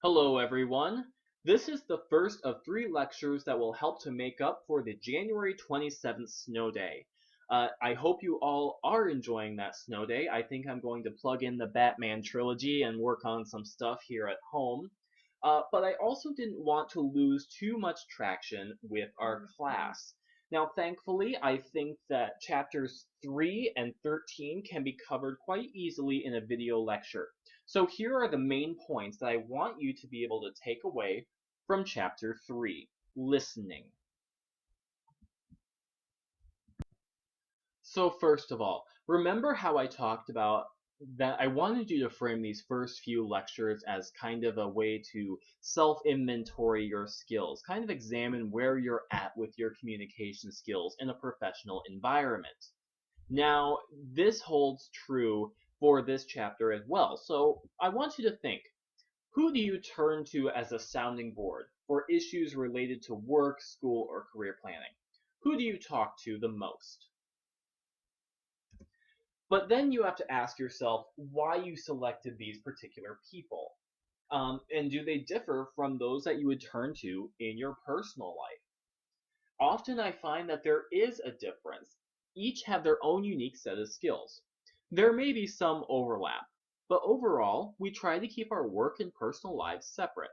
Hello everyone. This is the first of three lectures that will help to make up for the January 27th snow day. I hope you all are enjoying that snow day. I think I'm going to plug in the Batman trilogy and work on some stuff here at home. But I also didn't want to lose too much traction with our class. Now, thankfully, I think that chapters 3 and 13 can be covered quite easily in a video lecture. So here are the main points that I want you to be able to take away from chapter 3, listening. So first of all, remember how I talked about that I wanted you to frame these first few lectures as kind of a way to self-inventory your skills, kind of examine where you're at with your communication skills in a professional environment. Now, this holds true for this chapter as well. So I want you to think, who do you turn to as a sounding board for issues related to work, school, or career planning? Who do you talk to the most? But then you have to ask yourself why you selected these particular people. And do they differ from those that you would turn to in your personal life? Often I find that there is a difference. Each have their own unique set of skills. There may be some overlap, but overall, we try to keep our work and personal lives separate.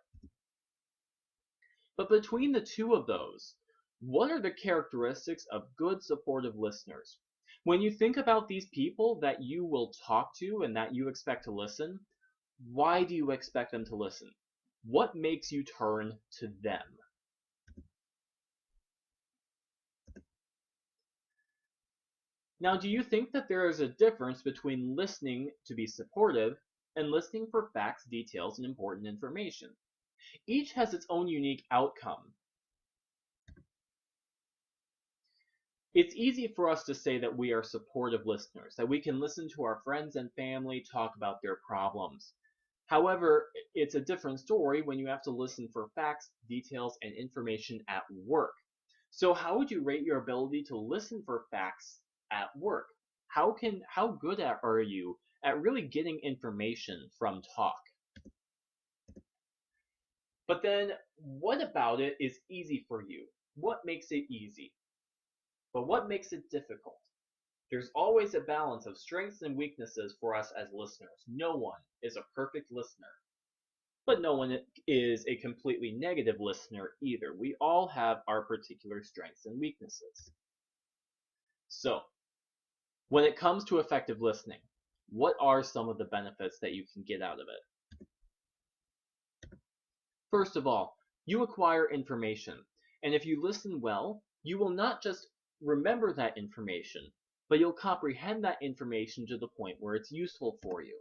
But between the two of those, what are the characteristics of good supportive listeners? When you think about these people that you will talk to and that you expect to listen, why do you expect them to listen? What makes you turn to them? Now, do you think that there is a difference between listening to be supportive and listening for facts, details, and important information? Each has its own unique outcome. It's easy for us to say that we are supportive listeners, that we can listen to our friends and family talk about their problems. However, it's a different story when you have to listen for facts, details, and information at work. So how would you rate your ability to listen for facts at work? How good are you at really getting information from talk? But then what about it is easy for you? What makes it easy? But what makes it difficult? There's always a balance of strengths and weaknesses for us as listeners. No one is a perfect listener, but no one is a completely negative listener either. We all have our particular strengths and weaknesses. So, when it comes to effective listening, what are some of the benefits that you can get out of it? First of all, you acquire information, and if you listen well, you will not just remember that information, but you'll comprehend that information to the point where it's useful for you.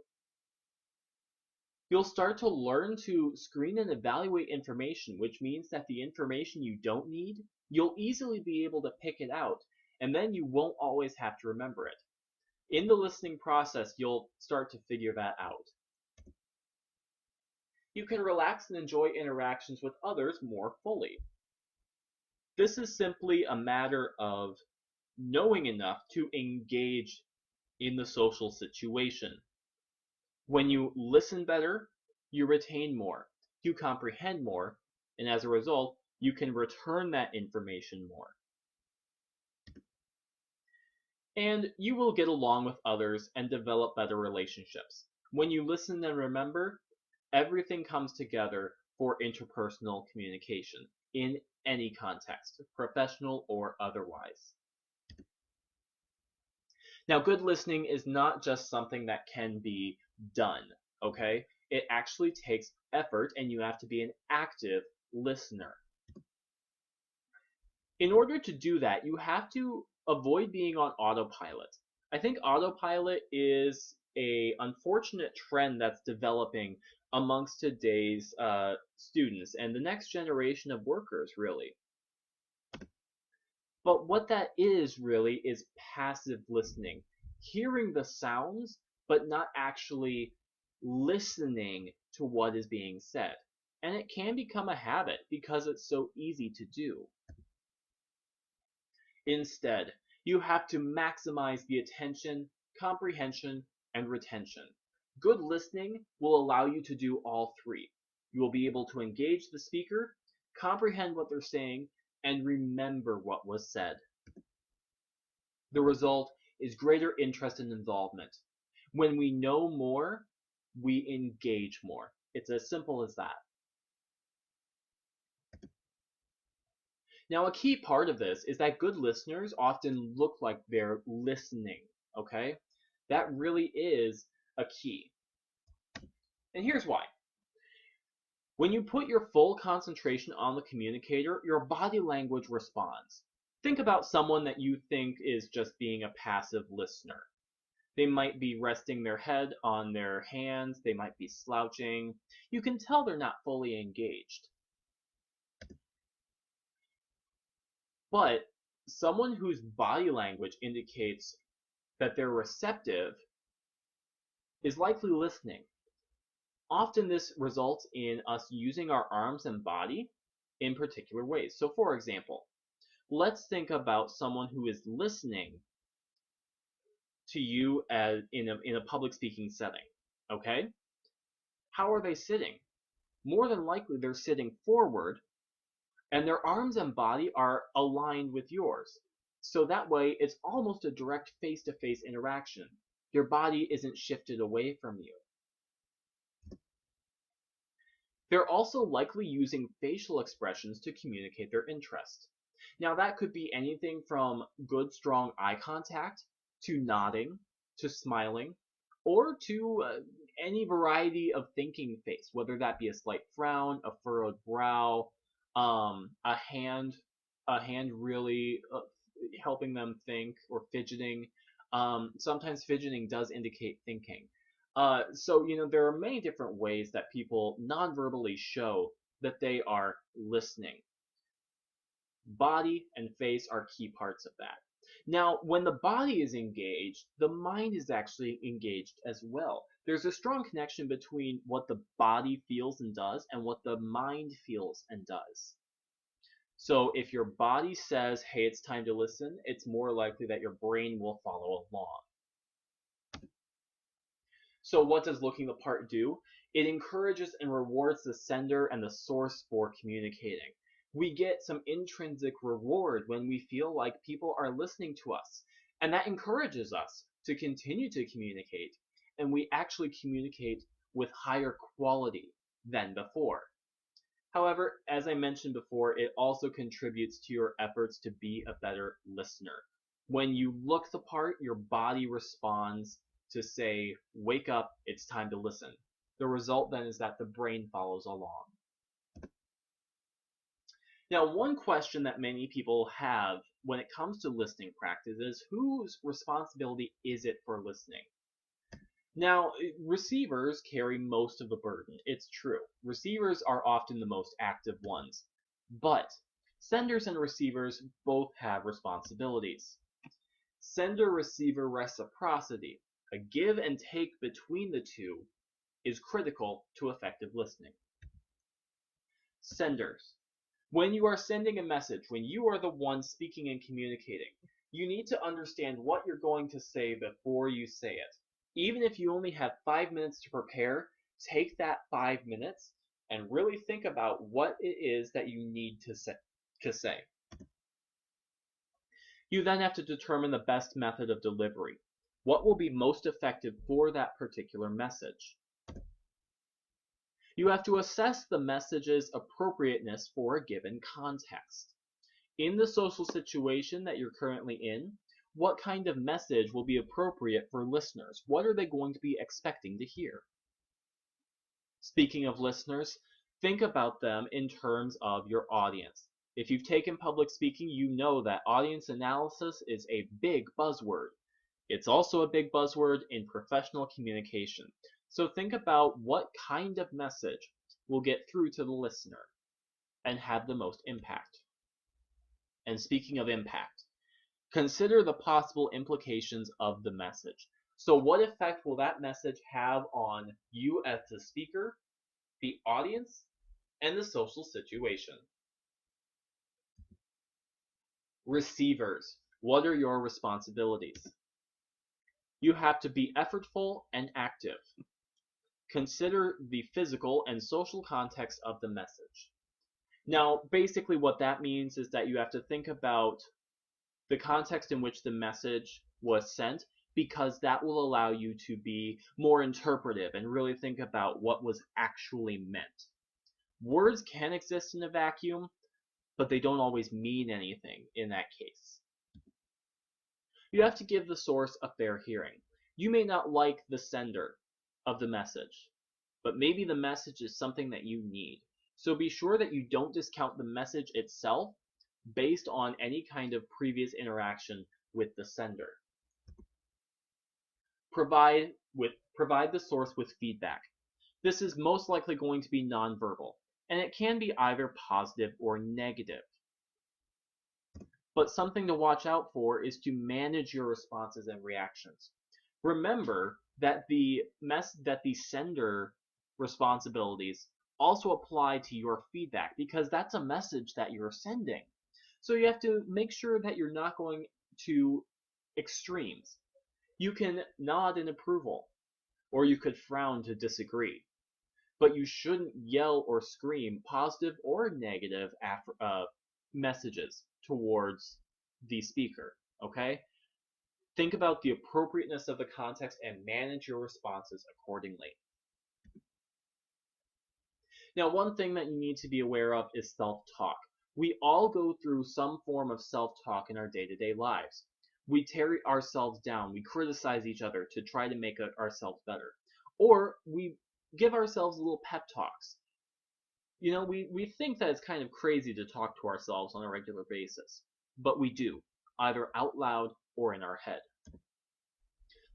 You'll start to learn to screen and evaluate information, which means that the information you don't need, you'll easily be able to pick it out, and then you won't always have to remember it. In the listening process, you'll start to figure that out. You can relax and enjoy interactions with others more fully. This is simply a matter of knowing enough to engage in the social situation. When you listen better, you retain more, you comprehend more, and as a result, you can return that information more. And you will get along with others and develop better relationships. When you listen and remember, everything comes together for interpersonal communication in any context, professional or otherwise. Now, good listening is not just something that can be done, okay? It actually takes effort and you have to be an active listener. In order to do that, you have to avoid being on autopilot. I think autopilot is a unfortunate trend that's developing amongst today's students and the next generation of workers, really. But what that is really is passive listening, hearing the sounds, but not actually listening to what is being said. And it can become a habit because it's so easy to do. Instead, you have to maximize the attention, comprehension, and retention. Good listening will allow you to do all three. You will be able to engage the speaker, comprehend what they're saying, and remember what was said. The result is greater interest and involvement. When we know more, we engage more. It's as simple as that. Now, a key part of this is that good listeners often look like they're listening, okay? That really is a key. And here's why. When you put your full concentration on the communicator, your body language responds. Think about someone that you think is just being a passive listener. They might be resting their head on their hands, they might be slouching. You can tell they're not fully engaged. But someone whose body language indicates that they're receptive is likely listening. Often this results in us using our arms and body in particular ways. So for example, let's think about someone who is listening to you in a public speaking setting, okay? How are they sitting? More than likely they're sitting forward and their arms and body are aligned with yours. So that way it's almost a direct face-to-face interaction. Your body isn't shifted away from you. They're also likely using facial expressions to communicate their interest. Now that could be anything from good strong eye contact, to nodding, to smiling, or to any variety of thinking face, whether that be a slight frown, a furrowed brow, a hand really helping them think, or fidgeting. Sometimes fidgeting does indicate thinking. So, there are many different ways that people non-verbally show that they are listening. Body and face are key parts of that. Now, when the body is engaged, the mind is actually engaged as well. There's a strong connection between what the body feels and does and what the mind feels and does. So if your body says, hey, it's time to listen, it's more likely that your brain will follow along. So what does looking the part do? It encourages and rewards the sender and the source for communicating. We get some intrinsic reward when we feel like people are listening to us, and that encourages us to continue to communicate, and we actually communicate with higher quality than before. However, as I mentioned before, it also contributes to your efforts to be a better listener. When you look the part, your body responds to say, wake up, it's time to listen. The result then is that the brain follows along. Now, one question that many people have when it comes to listening practice is, whose responsibility is it for listening? Now, receivers carry most of the burden. It's true. Receivers are often the most active ones. But senders and receivers both have responsibilities. Sender-receiver reciprocity, a give and take between the two, is critical to effective listening. Senders. When you are sending a message, when you are the one speaking and communicating, you need to understand what you're going to say before you say it. Even if you only have 5 minutes to prepare, take that 5 minutes and really think about what it is that you need to say. You then have to determine the best method of delivery. What will be most effective for that particular message? You have to assess the message's appropriateness for a given context. In the social situation that you're currently in, what kind of message will be appropriate for listeners? What are they going to be expecting to hear? Speaking of listeners, think about them in terms of your audience. If you've taken public speaking, you know that audience analysis is a big buzzword. It's also a big buzzword in professional communication. So think about what kind of message will get through to the listener and have the most impact. And speaking of impact, consider the possible implications of the message. So what effect will that message have on you as the speaker, the audience, and the social situation? Receivers, what are your responsibilities? You have to be effortful and active. Consider the physical and social context of the message. Now, basically what that means is that you have to think about the context in which the message was sent, because that will allow you to be more interpretive and really think about what was actually meant. Words can exist in a vacuum, but they don't always mean anything in that case. You have to give the source a fair hearing. You may not like the sender of the message, but maybe the message is something that you need. So be sure that you don't discount the message itself based on any kind of previous interaction with the sender. Provide the source with feedback. This is most likely going to be nonverbal, and it can be either positive or negative. But something to watch out for is to manage your responses and reactions. Remember that the sender responsibilities also apply to your feedback, because that's a message that you're sending. So you have to make sure that you're not going to extremes. You can nod in approval, or you could frown to disagree, but you shouldn't yell or scream positive or negative messages towards the speaker, okay? Think about the appropriateness of the context and manage your responses accordingly. Now, one thing that you need to be aware of is self-talk. We all go through some form of self-talk in our day-to-day lives. We tear ourselves down, we criticize each other to try to make ourselves better. Or we give ourselves little pep talks. You know, we think that it's kind of crazy to talk to ourselves on a regular basis, but we do, either out loud or in our head.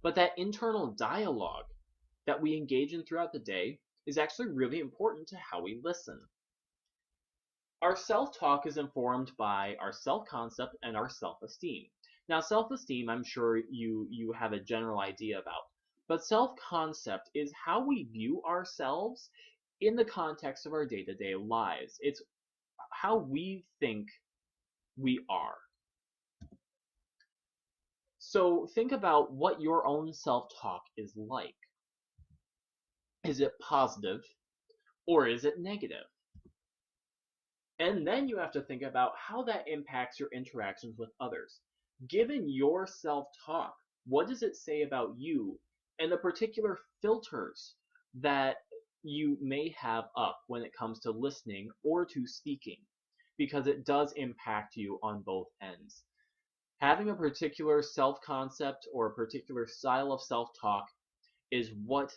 But that internal dialogue that we engage in throughout the day is actually really important to how we listen. Our self-talk is informed by our self-concept and our self-esteem. Now, self-esteem, I'm sure you have a general idea about, but self-concept is how we view ourselves in the context of our day-to-day lives. It's how we think we are. So think about what your own self-talk is like. Is it positive or is it negative? And then you have to think about how that impacts your interactions with others. Given your self-talk, what does it say about you and the particular filters that you may have up when it comes to listening or to speaking? Because it does impact you on both ends. Having a particular self-concept or a particular style of self-talk is what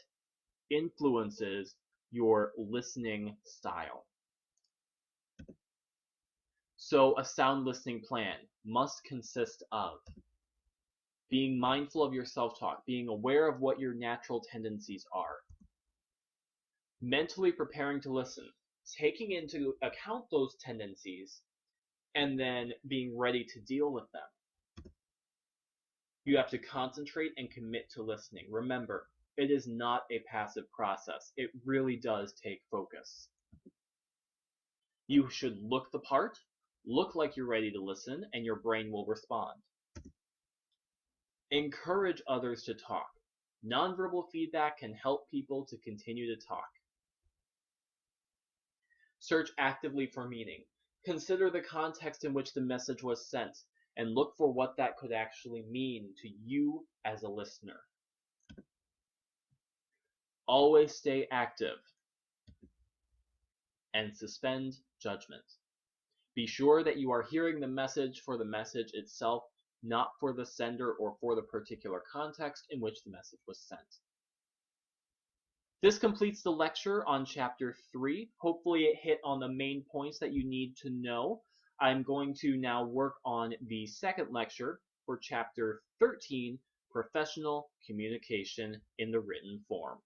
influences your listening style. So a sound listening plan must consist of being mindful of your self-talk, being aware of what your natural tendencies are, mentally preparing to listen, taking into account those tendencies, and then being ready to deal with them. You have to concentrate and commit to listening. Remember, it is not a passive process. It really does take focus. You should look the part, look like you're ready to listen, and your brain will respond. Encourage others to talk. Nonverbal feedback can help people to continue to talk. Search actively for meaning. Consider the context in which the message was sent and look for what that could actually mean to you as a listener. Always stay active and suspend judgment. Be sure that you are hearing the message for the message itself, not for the sender or for the particular context in which the message was sent. This completes the lecture on Chapter 3. Hopefully it hit on the main points that you need to know. I'm going to now work on the second lecture for Chapter 13, Professional Communication in the Written Form.